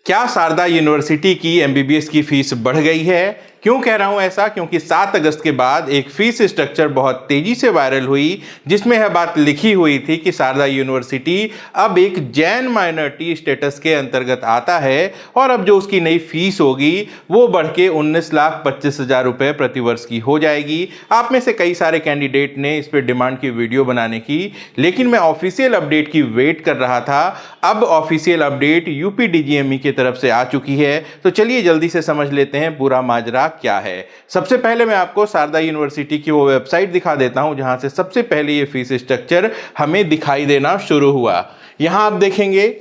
क्या शारदा यूनिवर्सिटी की एमबीबीएस की फीस बढ़ गई है? क्यों कह रहा हूं ऐसा? क्योंकि 7 अगस्त के बाद एक फीस स्ट्रक्चर बहुत तेजी से वायरल हुई, जिसमें यह बात लिखी हुई थी कि शारदा यूनिवर्सिटी अब एक जैन माइनॉरिटी स्टेटस के अंतर्गत आता है और अब जो उसकी नई फीस होगी वो बढ़ के 19,25,000 रुपये प्रतिवर्ष की हो जाएगी। आप में से कई सारे कैंडिडेट ने इस पर डिमांड की वीडियो बनाने की, लेकिन मैं ऑफिशियल अपडेट की वेट कर रहा था। अब ऑफिशियल अपडेट यूपी डीजीएमई की तरफ से आ चुकी है, तो चलिए जल्दी से समझ लेते हैं पूरा माजरा क्या है। सबसे पहले मैं आपको शारदा यूनिवर्सिटी की वो वेबसाइट दिखा देता हूं जहां से सबसे पहले ये फीस स्ट्रक्चर हमें दिखाई देना शुरू हुआ। यहां आप देखेंगे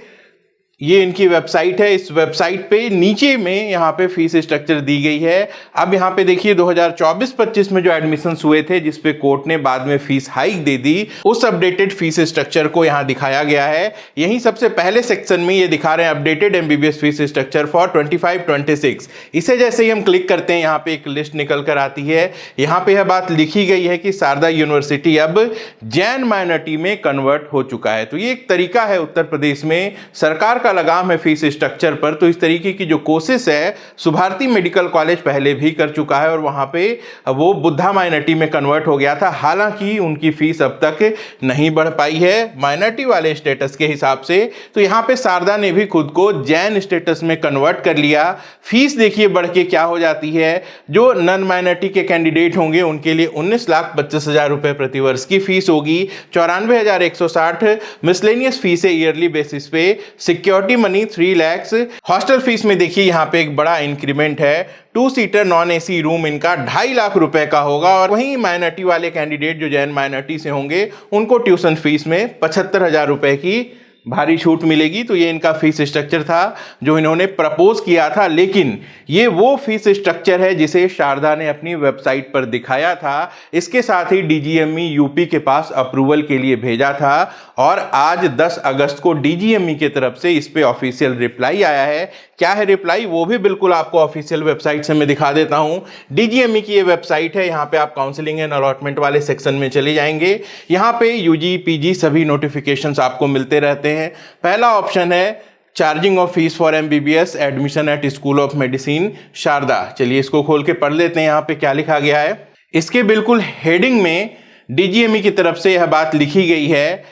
ये इनकी वेबसाइट है। इस वेबसाइट पे नीचे में यहाँ पे फीस स्ट्रक्चर दी गई है। अब यहाँ पे देखिए 2024-25 में जो एडमिशंस हुए थे, जिस पे कोर्ट ने बाद में फीस हाइक दे दी, उस अपडेटेड फीस स्ट्रक्चर को यहाँ दिखाया गया है। यहीं सबसे पहले सेक्शन में ये दिखा रहे हैं updated MBBS fees structure for 25-26। इसे जैसे ही हम क्लिक करते हैं यहाँ पे एक लिस्ट निकल कर आती है। यहाँ पे यह बात लिखी गई है कि शारदा यूनिवर्सिटी अब जैन माइनॉरिटी में कन्वर्ट हो चुका है। तो ये एक तरीका है उत्तर प्रदेश में सरकार का लगाम है फीस स्ट्रक्चर पर। तो इस तरीके की जो कोशिश है शुभारती मेडिकल कॉलेज पहले भी कर चुका है और वहां पे वो बुद्धा माइनॉरिटी में कन्वर्ट हो गया था। हालांकि उनकी फीस अब तक नहीं बढ़ पाई है माइनॉरिटी वाले स्टेटस के हिसाब से। तो यहां पे शारदा ने भी खुद को जैन स्टेटस में कन्वर्ट कर लिया। फीस देखिए बढ़ के क्या हो जाती है। जो नॉन माइनॉरिटी के कैंडिडेट होंगे उनके लिए 19,25,000 रुपए प्रतिवर्ष की फीस होगी। 94,160 मिसलेनियस फीस है ईयरली बेसिस पे। Security money 3 lakh. Hostel fees में देखिए यहाँ पे एक बड़ा इंक्रीमेंट है। 2 सीटर नॉन एसी रूम इनका 2.5 लाख रुपए का होगा और वहीं माइनॉरिटी वाले कैंडिडेट जो जैन माइनॉरिटी से होंगे उनको ट्यूशन फीस में 75,000 रुपए की भारी छूट मिलेगी। तो ये इनका फीस स्ट्रक्चर था जो इन्होंने प्रपोज किया था, लेकिन ये वो फीस स्ट्रक्चर है जिसे शारदा ने अपनी वेबसाइट पर दिखाया था। इसके साथ ही डीजीएमई यूपी के पास अप्रूवल के लिए भेजा था और आज 10 अगस्त को डीजीएमई की तरफ से इस पे ऑफिशियल रिप्लाई आया है। क्या है रिप्लाई, वो भी बिल्कुल आपको ऑफिशियल वेबसाइट से मैं दिखा देता हूं। डीजीएमई की ये वेबसाइट है। यहाँ पे आप काउंसलिंग एंड अलॉटमेंट वाले सेक्शन में चले जाएंगे। यहाँ पे यूजी पीजी सभी नोटिफिकेशंस आपको मिलते रहते हैं। पहला ऑप्शन है charging of fees for MBBS admission at school of medicine Sharda. चलिए इसको खोल के पढ़ लेते हैं यहाँ पे क्या लिखा गया है। इसके बिल्कुल हेडिंग में डीजीएमई की तरफ से यह बात लिखी गई है,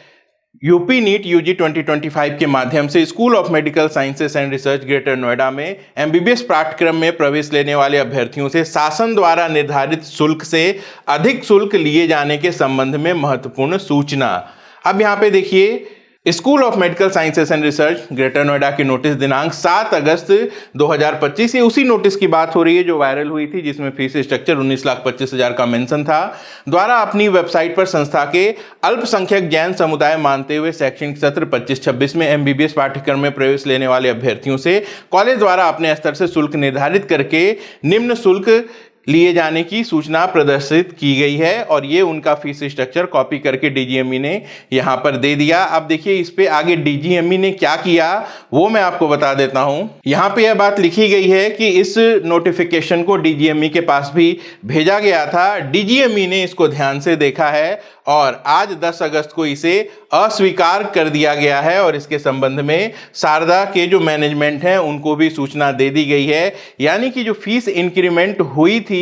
यूपी नीट यूजी 2025 के माध्यम से school of medical sciences and research greater Noida में एमबीबीएस पाठ्यक्रम में प्रवेश लेने वाले अभ्यर्थियों से शासन द्वारा निर्धारित शुल्क से अधिक शुल्क लिए जाने के संबंध में महत्वपूर्ण सूचना। अब यहाँ पे देखिए school of medical sciences and research greater Noida की नोटिस दिनांक 7 अगस्त 2025, ये उसी नोटिस की बात हो रही है जो वायरल हुई थी जिसमें फीस स्ट्रक्चर 19,25,000 का मेंशन था, द्वारा अपनी वेबसाइट पर संस्था के अल्पसंख्यक जैन समुदाय मानते हुए शैक्षणिक सत्र 25-26 में एमबीबीएस पाठ्यक्रम में प्रवेश लेने वाले अभ्यर्थियों से कॉलेज द्वारा अपने स्तर से शुल्क निर्धारित करके निम्न शुल्क लिए जाने की सूचना प्रदर्शित की गई है। और ये उनका फीस स्ट्रक्चर कॉपी करके डीजीएमई ने यहां पर दे दिया। अब देखिए इस पे आगे डीजीएमई ने क्या किया वो मैं आपको बता देता हूं। यहां पे यह बात लिखी गई है कि इस नोटिफिकेशन को डीजीएमई के पास भी भेजा गया था। डीजीएमई ने इसको ध्यान से देखा है और आज 10 अगस्त को इसे अस्वीकार कर दिया गया है और इसके संबंध में शारदा के जो मैनेजमेंट हैं उनको भी सूचना दे दी गई है। यानी कि जो फीस इंक्रीमेंट हुई थी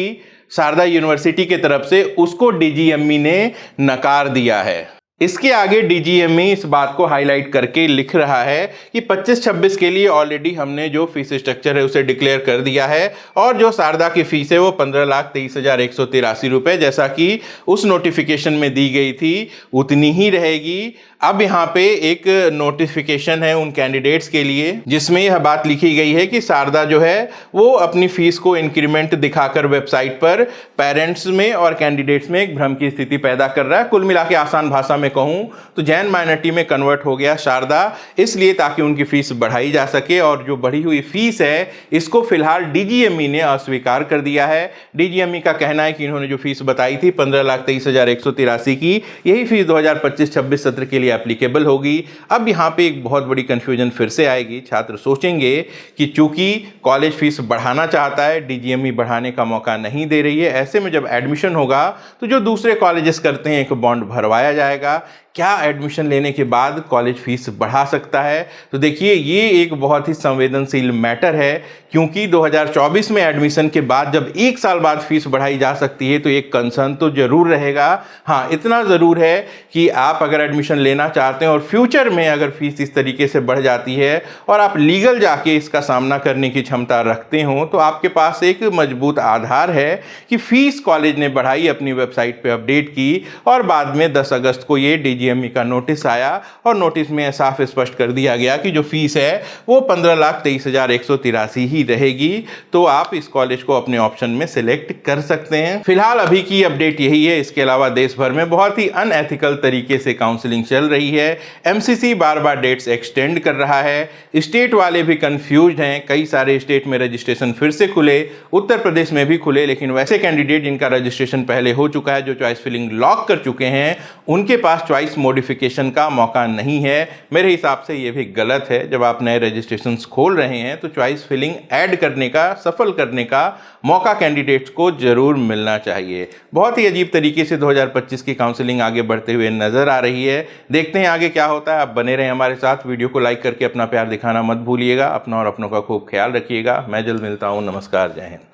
शारदा यूनिवर्सिटी की तरफ से उसको डीजीएमई ने नकार दिया है। इसके आगे डीजीएमई इस बात को हाईलाइट करके लिख रहा है कि 25-26 के लिए ऑलरेडी हमने जो फीस स्ट्रक्चर है उसे डिक्लेयर कर दिया है और जो शारदा की फीस है वो 15,23,183 रुपए जैसा कि उस नोटिफिकेशन में दी गई थी उतनी ही रहेगी। अब यहाँ पे एक नोटिफिकेशन है उन कैंडिडेट्स के लिए जिसमें यह बात लिखी गई है कि शारदा जो है वो अपनी फीस को इंक्रीमेंट दिखाकर वेबसाइट पर पेरेंट्स में और कैंडिडेट्स में एक भ्रम की स्थिति पैदा कर रहा है। कुल मिला के आसान भाषा में कहूं तो जैन माइनॉरिटी में कन्वर्ट हो गया शारदा इसलिए ताकि उनकी फीस बढ़ाई जा सके और जो बढ़ी हुई फीस है इसको फिलहाल डीजीएमई ने अस्वीकार कर दिया है। डीजीएमई का कहना है कि इन्होंने जो फीस बताई थी 15,23,183 की, यही फीस 2025-26 सत्र के लिए लिए एप्लीकेबल होगी। अब यहाँ पे एक बहुत बड़ी कन्फ्यूजन फिर से आएगी। छात्र सोचेंगे कि चूंकि कॉलेज फीस बढ़ाना चाहता है, डीजीएमई बढ़ाने का मौका नहीं दे रही है, ऐसे में जब एडमिशन होगा तो जो दूसरे कॉलेजेस करते हैं एक बॉन्ड भरवाया जाएगा। क्या एडमिशन लेने के बाद कॉलेज फीस बढ़ा सकता है? तो देखिए, ये एक बहुत ही संवेदनशील मैटर है, क्योंकि 2024 में एडमिशन के बाद जब एक साल बाद फीस बढ़ाई जा सकती है तो एक कंसर्न तो जरूर रहेगा। हाँ, इतना ज़रूर है कि आप अगर एडमिशन लेना चाहते हैं और फ्यूचर में अगर फीस इस तरीके से बढ़ जाती है और आप लीगल जाके इसका सामना करने की क्षमता रखते हो, तो आपके पास एक मजबूत आधार है कि फीस कॉलेज ने बढ़ाई, अपनी वेबसाइट पे अपडेट की और बाद में 10 अगस्त को ये डीजीएमई का नोटिस आया और नोटिस में साफ स्पष्ट कर दिया गया कि जो फीस है वो 15,23,183 ही रहेगी। तो आप इस कॉलेज को अपने ऑप्शन में सिलेक्ट कर सकते हैं। फिलहाल अभी की अपडेट यही है। इसके अलावा देश भर में बहुत ही अनएथिकल तरीके से काउंसलिंग चल रही है। एमसीसी बार बार डेट्स एक्सटेंड कर रहा है। स्टेट वाले भी कंफ्यूज्ड हैं। कई सारे स्टेट में रजिस्ट्रेशन फिर से खुले, उत्तर प्रदेश में भी खुले, लेकिन वैसे कैंडिडेट जिनका रजिस्ट्रेशन पहले हो चुका है, जो चॉइस फिलिंग लॉक कर चुके हैं, उनके पास चॉइस मॉडिफिकेशन का मौका नहीं है। मेरे हिसाब से ये भी गलत है। जब आप नए रजिस्ट्रेशंस खोल रहे हैं तो चॉइस फिलिंग ऐड करने का, सफल करने का मौका कैंडिडेट्स को जरूर मिलना चाहिए। बहुत ही अजीब तरीके से 2025 की काउंसलिंग आगे बढ़ते हुए नजर आ रही है। देखते हैं आगे क्या होता है। आप बने रहें हमारे साथ। वीडियो को लाइक करके अपना प्यार दिखाना मत भूलिएगा। अपना और अपनों का खूब ख्याल रखिएगा। मैं जल्द मिलता हूँ। नमस्कार, जय हिंद।